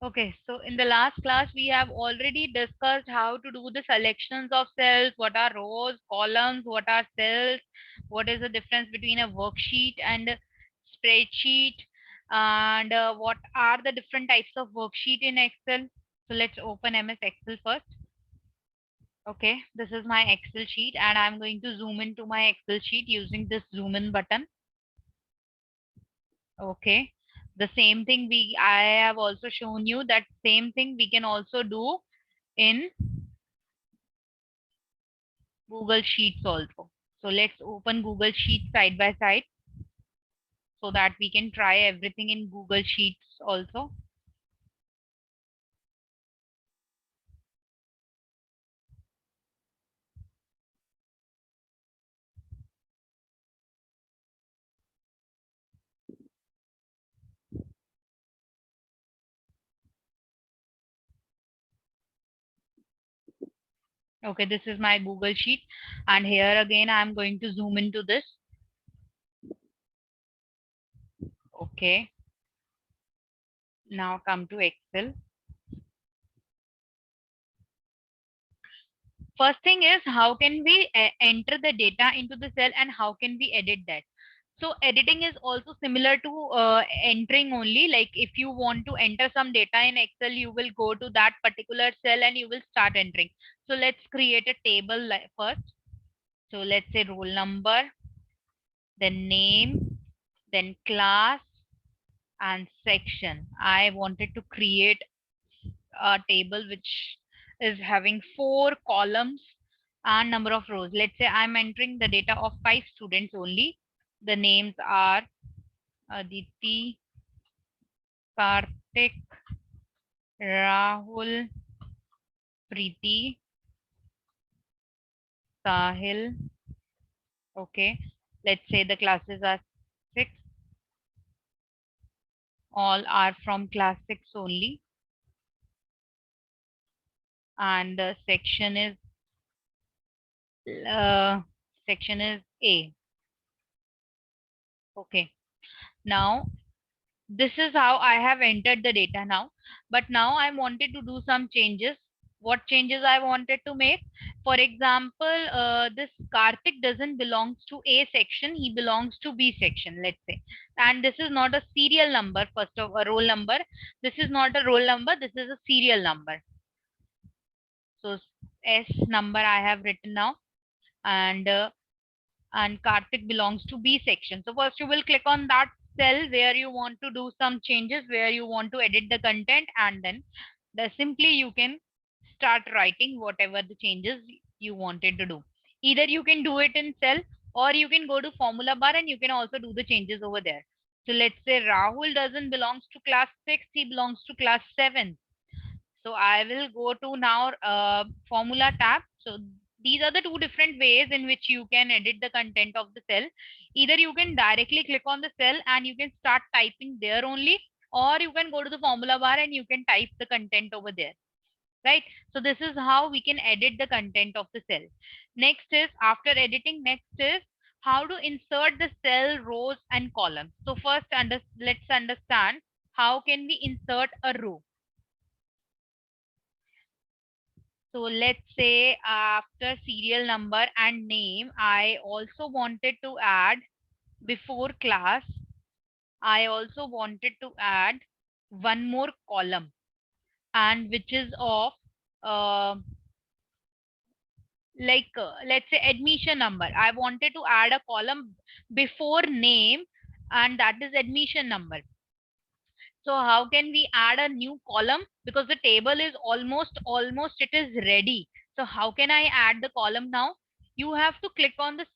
Okay, so in the last class, we have already discussed how to do the selections of cells, what are rows, columns, what are cells, what is the difference between a worksheet and a spreadsheet, and what are the different types of worksheet in Excel. So let's open MS Excel first. Okay, this is my Excel sheet and I'm going to zoom into my Excel sheet using this zoom in button. Okay, the same thing I have also shown you that same thing we can also do in Google Sheets also. So let's open Google Sheets side by side so that we can try everything in Google Sheets also. Okay, this is my Google Sheet and here again I'm going to zoom into this. Okay, now come to Excel. First thing is how can we enter the data into the cell and how can we edit that. So editing is also similar to entering only. Like if you want to enter some data in Excel, you will go to that particular cell and you will start entering. So let's create a table first. So let's say roll number, then name, then class and section. I wanted to create a table which is having 4 columns and number of rows. Let's say I'm entering the data of 5 students only. The names are Aditi, Karthik, Rahul, Preeti, Sahil. Okay, let's say the classes are 6. All are from class 6 only. And the uh, section is A. Okay, now this is how I have entered the data now. But now I wanted to do some changes. What changes I wanted to make? For example, this Karthik doesn't belongs to A section. He belongs to B section, let's say. And this is not a serial number, first of a roll number. This is not a roll number. This is a serial number. So S number I have written now. And Karthik belongs to B section. So first you will click on that cell where you want to do some changes, where you want to edit the content, and then simply you can start writing whatever the changes you wanted to do. Either you can do it in cell or you can go to formula bar and you can also do the changes over there. So let's say Rahul doesn't belongs to class 6, he belongs to class 7. So I will go to now formula tab. So these are the 2 different ways in which you can edit the content of the cell. Either you can directly click on the cell and you can start typing there only, or you can go to the formula bar and you can type the content over there. Right. So this is how we can edit the content of the cell. Next is after editing, next is how to insert the cell rows and columns. So first let's understand how can we insert a row. So let's say after serial number and name, I also wanted to add before class, I also wanted to add one more column and which is of uh, let's say admission number. I wanted to add a column before name and that is admission number. So how can we add a new column? Because the table is almost it is ready. So how can I add the column now? You have to click on the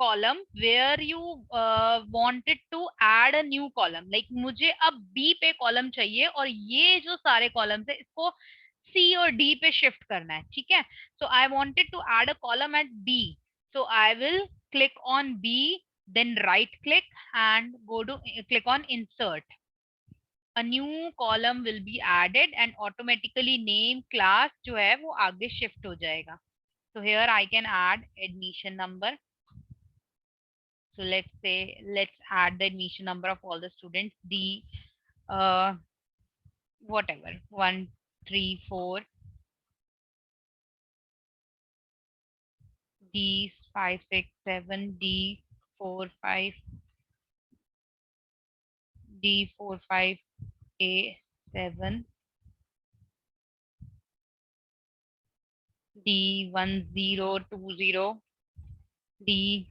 column where you wanted to add a new column. Like मुझे अब B पे column चाहिए और ये जो सारे columns है इसको C और D पे shift करना है, ठीक है? So I wanted to add a column at B. So I will click on B, then right click and go to click on insert. A new column will be added and automatically name class जो है वो आगे shift हो जाएगा. So here I can add admission number. So let's add the admission number of all the students. The uh, whatever, 1, 3, 4, D 5, 6, 7, D 4, 5, D 4, 5, A 7, D 1020, D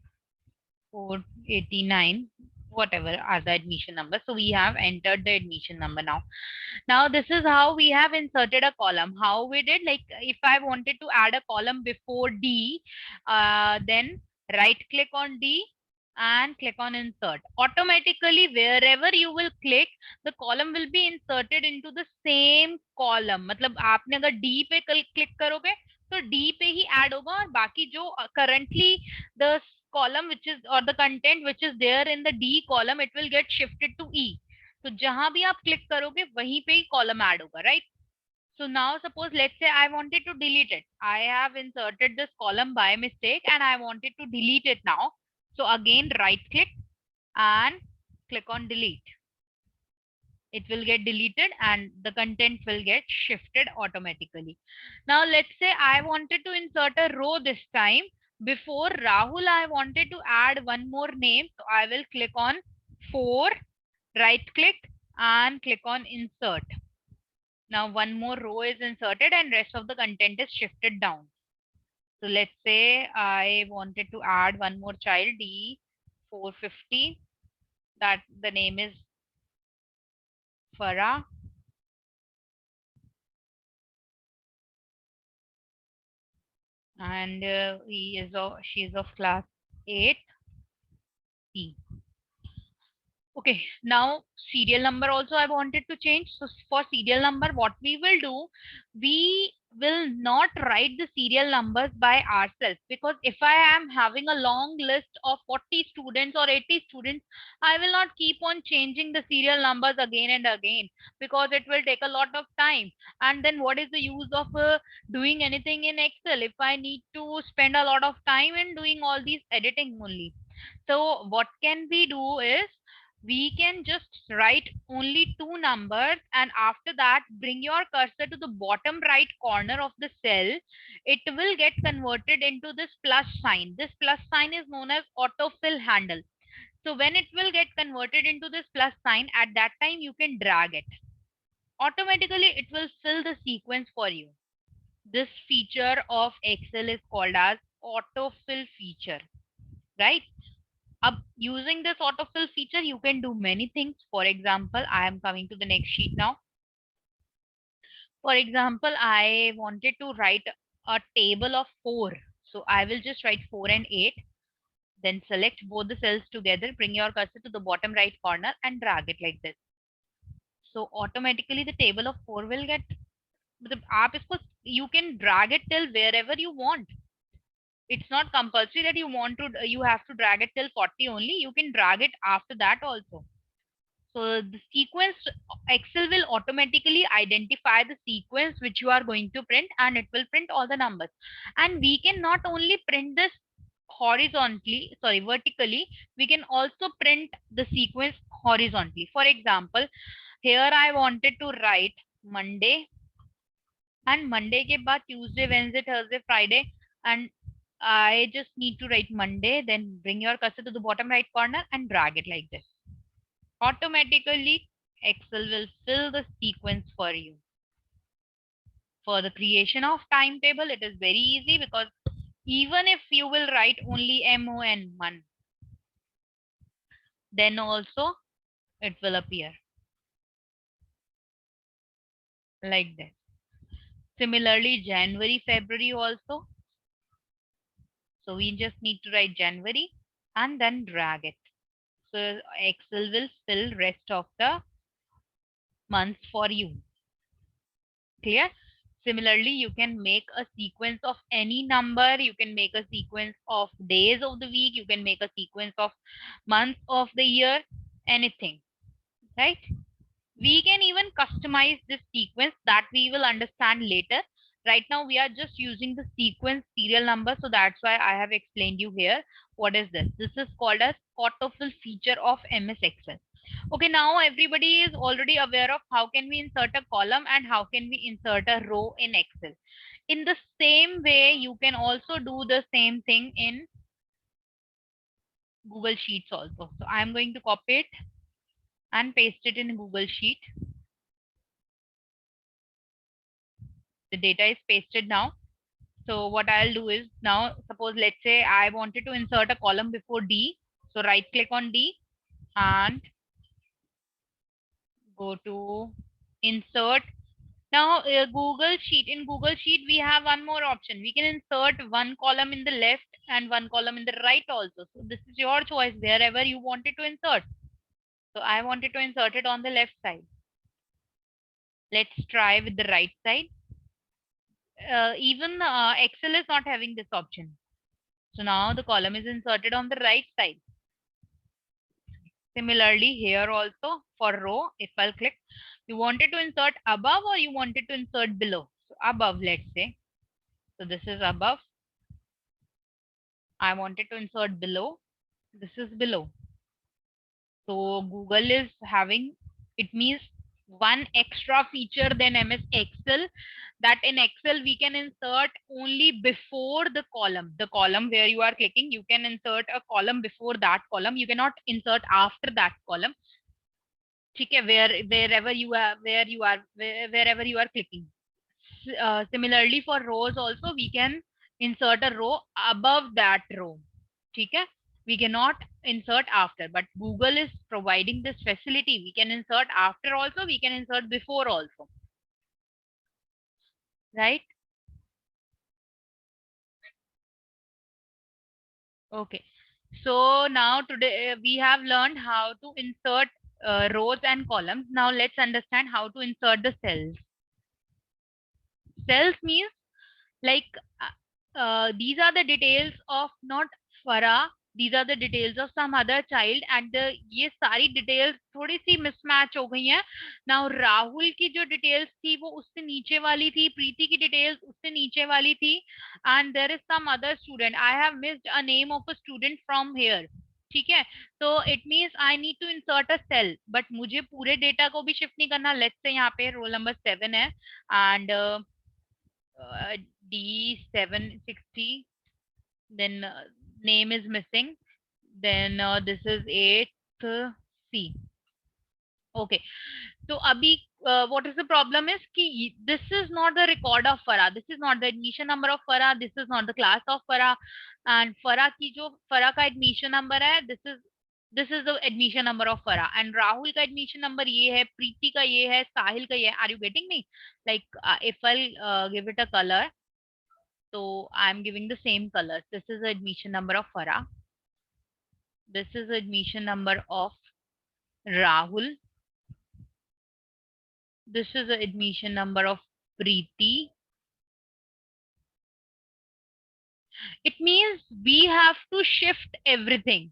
489, whatever are the admission number. So we have entered the admission number now. Now this is how we have inserted a column. How we did, like if I wanted to add a column before D, then right click on D and click on insert. Automatically wherever you will click, the column will be inserted into the same column. मतलब आपने अगर D पे click करोगे तो D पे ही add होगा और बाकी जो currently the column which is or the content which is there in the D column, it will get shifted to E. तो जहां भी आप क्लिक करोगे वहीं पे ही कॉलम ऐड होगा, right? So now suppose let's say I wanted to delete it. I have inserted this column by mistake and I wanted to delete it now. So again right click and click on delete. It will get deleted and the content will get shifted automatically. Now let's say I wanted to insert a row this time. Before Rahul, I wanted to add one more name. So I will click on 4, right click and click on insert. Now one more row is inserted and rest of the content is shifted down. So let's say I wanted to add one more child, D450, that the name is Farah. And she is of class 8 C. Okay, now serial number also I wanted to change. So for serial number, what we will do, we will not write the serial numbers by ourselves, because if I am having a long list of 40 students or 80 students, I will not keep on changing the serial numbers again and again, because it will take a lot of time. And then what is the use of doing anything in Excel if I need to spend a lot of time in doing all these editing only? So what can we do is, we can just write only two numbers, and after that bring your cursor to the bottom right corner of the cell. It will get converted into this plus sign. This plus sign is known as autofill handle. So when it will get converted into this plus sign, at that time you can drag it. Automatically it will fill the sequence for you. This feature of Excel is called as autofill feature, right? Using this autofill feature, you can do many things. For example, I am coming to the next sheet now. For example, I wanted to write a table of 4. So I will just write 4 and 8. Then select both the cells together, bring your cursor to the bottom right corner and drag it like this. So automatically the table of 4 will get, you can drag it till wherever you want. It's not compulsory that you have to drag it till 40 only. You can drag it after that also. So the sequence, Excel will automatically identify the sequence which you are going to print, and it will print all the numbers. And we can not only print this vertically, we can also print the sequence horizontally. For example, here I wanted to write Monday, and Monday के बाद Tuesday, Wednesday, Thursday, Friday, and I just need to write Monday, then bring your cursor to the bottom right corner and drag it like this. Automatically Excel will fill the sequence for you. For the creation of timetable, it is very easy, because even if you will write only MON, then also it will appear like this. Similarly, January, February also. So we just need to write January and then drag it. So Excel will fill rest of the months for you. Clear? Similarly, you can make a sequence of any number. You can make a sequence of days of the week. You can make a sequence of months of the year, anything, right? We can even customize this sequence, that we will understand later. Right now, we are just using the sequence serial number. So that's why I have explained you here. What is this? This is called as autofill feature of MS Excel. Okay, now everybody is already aware of how can we insert a column and how can we insert a row in Excel. In the same way, you can also do the same thing in Google Sheets also. So I'm going to copy it and paste it in Google Sheet. The data is pasted now. So what I'll do is now, suppose let's say I wanted to insert a column before D. So right click on D and go to insert. Now in Google Sheet, we have one more option. We can insert one column in the left and one column in the right also. So this is your choice wherever you wanted to insert. So I wanted to insert it on the left side. Let's try with the right side. Even Excel is not having this option. So now the column is inserted on the right side. Similarly, here also for row, if I'll click, you wanted to insert above or you wanted to insert below. So above, let's say. So this is above. I wanted to insert below. This is below. So Google is having, it means one extra feature than MS Excel, that in Excel we can insert only before the column where you are clicking. You can insert a column before that column. You cannot insert after that column. Okay, wherever you are, wherever you are clicking. Similarly for rows also, we can insert a row above that row. Okay, we cannot insert after, but Google is providing this facility. We can insert after also, we can insert before also, right? Okay, so now today we have learned how to insert rows and columns. Now let's understand how to insert the cells. Cells means like these are the details of not Farah, these are the details of some other child, and ये सारी details थोड़ी सी mismatch हो गई हैं. Now Rahul की जो details थी वो उससे नीचे वाली थी, प्रीति की details उससे नीचे वाली थी, and there is some other student. I have missed a name of a student from here. ठीक है, तो it means I need to insert a cell, but मुझे पूरे डेटा को भी शिफ्ट नहीं करना. लेट्स से यहाँ पे रोल नंबर 7 है and D760, then name is missing, then this is 8th C. Okay, so abhi what is the problem is ki this is not the record of Farah, this is not the admission number of Farah, this is not the class of Farah, and Farah ki jo Farah ka admission number hai, this is the admission number of Farah, and Rahul ka admission number ye hai, Preeti ka ye hai, Sahil ka ye hai. Are you getting me? Like if I'll give it a color, so I'm giving the same colors. This is the admission number of Farah. This is the admission number of Rahul. This is the admission number of Preeti. It means we have to shift everything.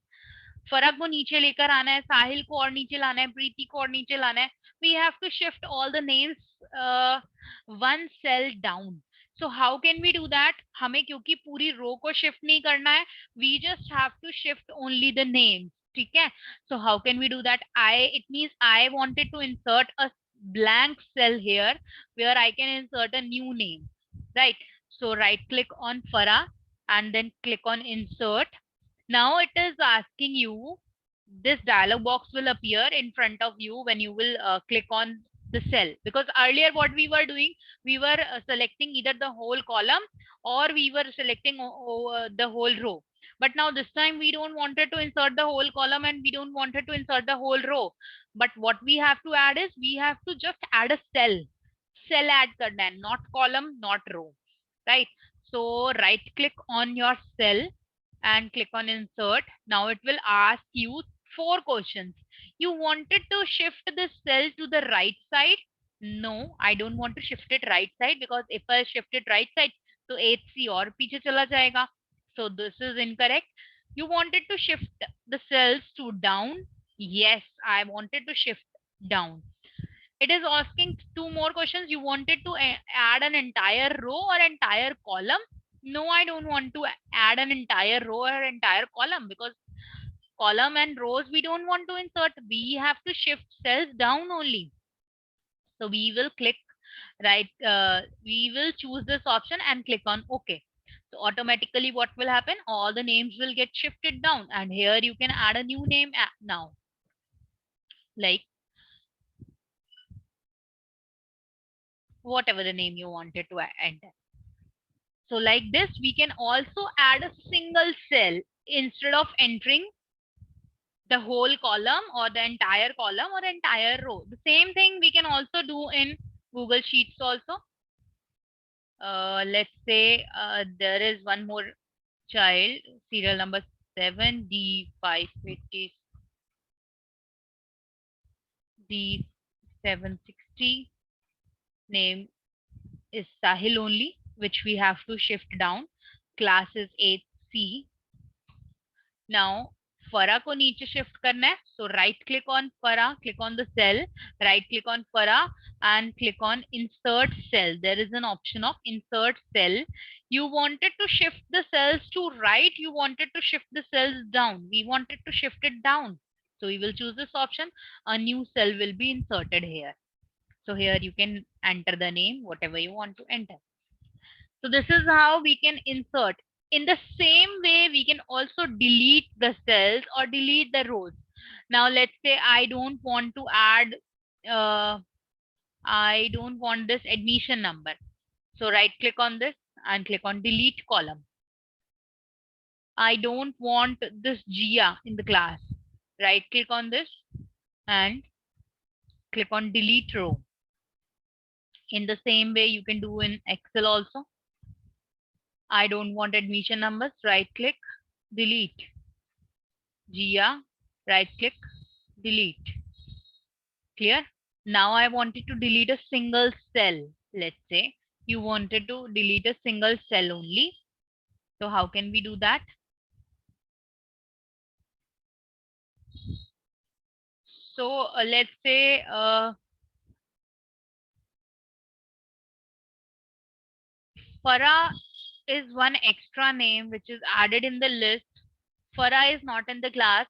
फरक को नीचे लेकर आना है, साहिल को और नीचे लाना है, प्रीति को और नीचे लाना है. We have to shift all the names one cell down. So how can we do that? हमें क्योंकि पूरी रो को shift नहीं करना है, we just have to shift only the names. ठीक है? So how can we do that? It means I wanted to insert a blank cell here where I can insert a new name, right? So right click on Farah and then click on insert. Now it is asking you, this dialog box will appear in front of you when you will click on the cell, because earlier what we were doing, we were selecting either the whole column or we were selecting the whole row. But now this time we don't wanted to insert the whole column and we don't wanted to insert the whole row. But what we have to add is we have to just add a cell add karna hai, not column, not row, right? So right click on your cell and click on insert. Now it will ask you 4 questions. You wanted to shift the cell to the right side? No, I don't want to shift it right side, because if I shift it right side, so 8C और पीछे चला जाएगा. So this is incorrect. You wanted to shift the cells to down? Yes, I wanted to shift down. It is asking 2 more questions. You wanted to add an entire row or entire column? No, I don't want to add an entire row or entire column, because column and rows we don't want to insert. We have to shift cells down only. So we will click right, we will choose this option and click on OK. So automatically what will happen? All the names will get shifted down, and here you can add a new name now, like whatever the name you wanted to enter. So like this, we can also add a single cell instead of entering the whole column or the entire column or entire row. The same thing we can also do in Google Sheets also. Let's say there is one more child, serial number 7D580 D760, name is Sahil only, which we have to shift down. Class is 8C. Now Farah को नीचे shift करना है, so right click on Farah, click on the cell, right click on Farah and click on insert cell. There is an option of insert cell. You wanted to shift the cells to right, you wanted to shift the cells down. We wanted to shift it down. So we will choose this option. A new cell will be inserted here. So here you can enter the name, whatever you want to enter. So this is how we can insert. In the same way, we can also delete the cells or delete the rows. Now let's say I don't want to add, I don't want this admission number. So right click on this and click on delete column. I don't want this Gia in the class. Right click on this and click on delete row. In the same way you can do in Excel also. I don't want admission numbers, right click, delete. Gia, right click, delete. Clear? Now I wanted to delete a single cell. Let's say you wanted to delete a single cell only. So how can we do that? So let's say Farah is one extra name which is added in the list. Farah is not in the class.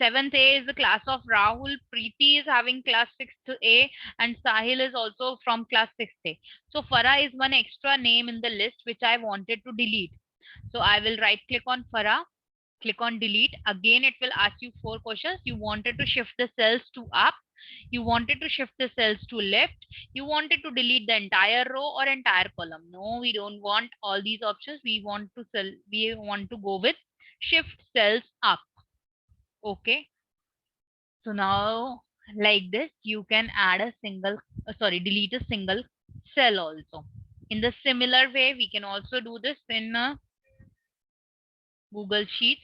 7th A is the class of Rahul. Preeti is having class 6th A and Sahil is also from class 6th A. So Farah is one extra name in the list which I wanted to delete. So I will right click on Farah, click on delete. Again, it will ask you 4 questions. You wanted to shift the cells to up. You wanted to shift the cells to left. You wanted to delete the entire row or entire column. No, we don't want all these options. We want to go with shift cells up. Okay. So now like this, you can add a single, delete a single cell also. In the similar way, we can also do this in Google Sheets.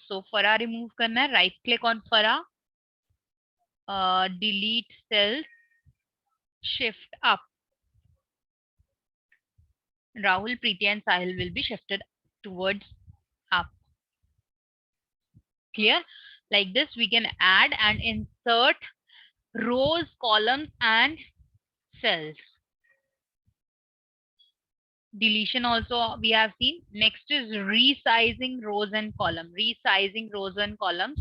So Farah remove करना है, right click on Farah, delete cells, shift up. Rahul, Preeti and Sahil will be shifted towards up. Clear? Like this, we can add and insert rows, columns and cells. Deletion also we have seen. Next is resizing rows and columns. Resizing rows and columns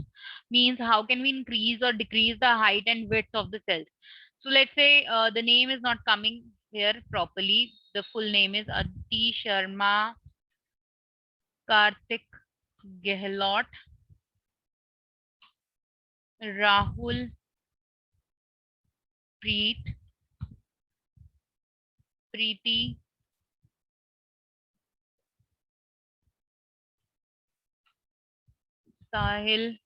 means how can we increase or decrease the height and width of the cells. So let's say the name is not coming here properly. The full name is Aditi Sharma Karthik Gehlot Rahul Preeti Sahil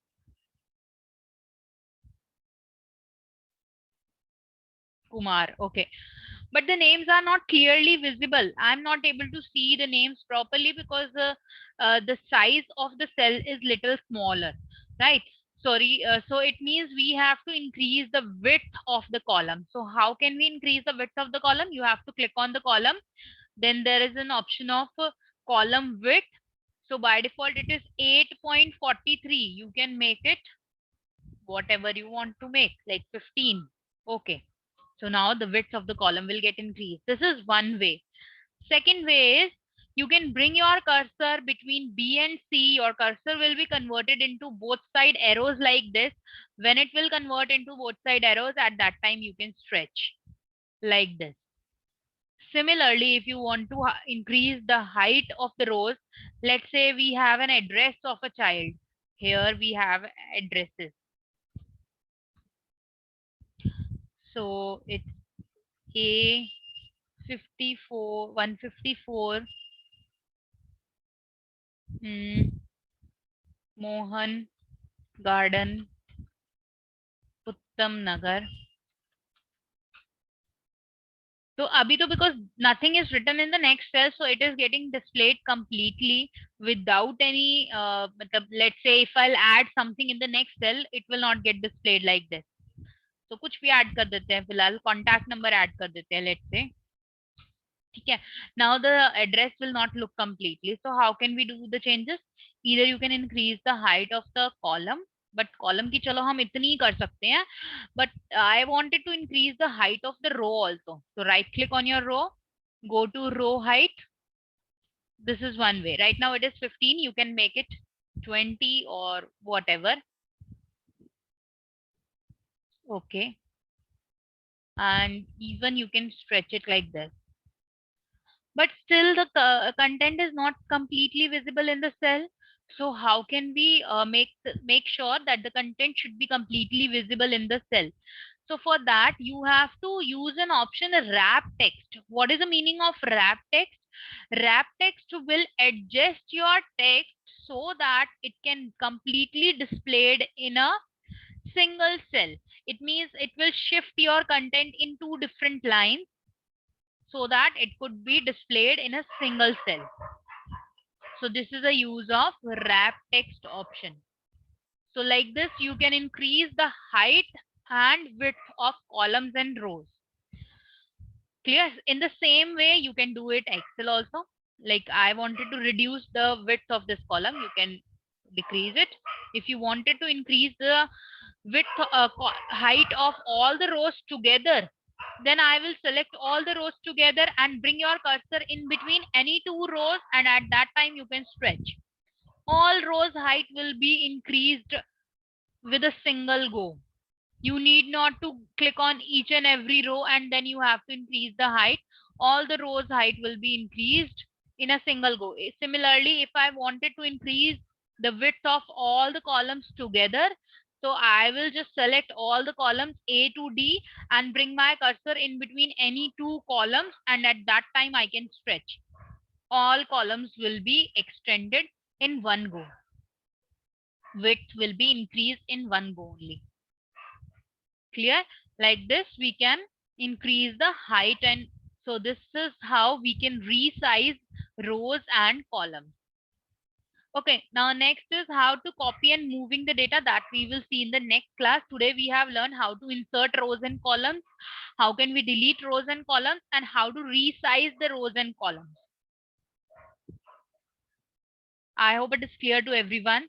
Kumar. Okay. But the names are not clearly visible. I'm not able to see the names properly because the size of the cell is little smaller, right? Sorry, so it means we have to increase the width of the column. So how can we increase the width of the column? You have to click on the column. Then there is an option of column width. So by default, it is 8.43. You can make it whatever you want to make, like 15. Okay. So now the width of the column will get increased. This is one way. Second way is You can bring your cursor between B and C. Your cursor will be converted into both side arrows like this. When it will convert into both side arrows, at that time you can stretch like this. Similarly, if you want to increase the height of the rows, let's say we have an address of a child. Here we have addresses. So it's A54, 154, Mohan Garden, Uttam Nagar. So abhi to because nothing is written in the next cell, so it is getting displayed completely without any let's say if I'll add something in the next cell, it will not get displayed like this. So कुछ भी add कर देते हैं, फिलहाल contact number add कर देते हैं, let's say. ठीक है. Now the address will not look completely. So how can we do the changes? Either you can increase the height of the column, but column की चलो हम इतनी ही कर सकते हैं. But I wanted to increase the height of the row also. So right click on your row, go to row height. This is one way. Right now it is 15. You can make it 20 or whatever. Okay. And even you can stretch it like this. But still the content is not completely visible in the cell. So how can we make sure that the content should be completely visible in the cell? So for that, you have to use an option wrap text. What is the meaning of wrap text? Wrap text will adjust your text so that it can completely displayed in a single cell. It means it will shift your content in two different lines so that it could be displayed in a single cell. So this is a use of wrap text option. So like this, you can increase the height and width of columns and rows. Clear? In the same way, you can do it Excel also. Like I wanted to reduce the width of this column, you can decrease it. If you wanted to increase the width, height of all the rows together, then I will select all the rows together and bring your cursor in between any two rows, and at that time you can stretch. All rows height will be increased with a single go. You need not to click on each and every row and then you have to increase the height. All the rows height will be increased in a single go. Similarly, if I wanted to increase the width of all the columns together, so I will just select all the columns A to D and bring my cursor in between any two columns, and at that time I can stretch. All columns will be extended in one go. Width will be increased in one go only. Clear? Like this we can increase the height, and so this is how we can resize rows and columns. Okay, now next is how to copy and moving the data, that we will see in the next class. Today we have learned how to insert rows and columns, how can we delete rows and columns, and how to resize the rows and columns. I hope it is clear to everyone.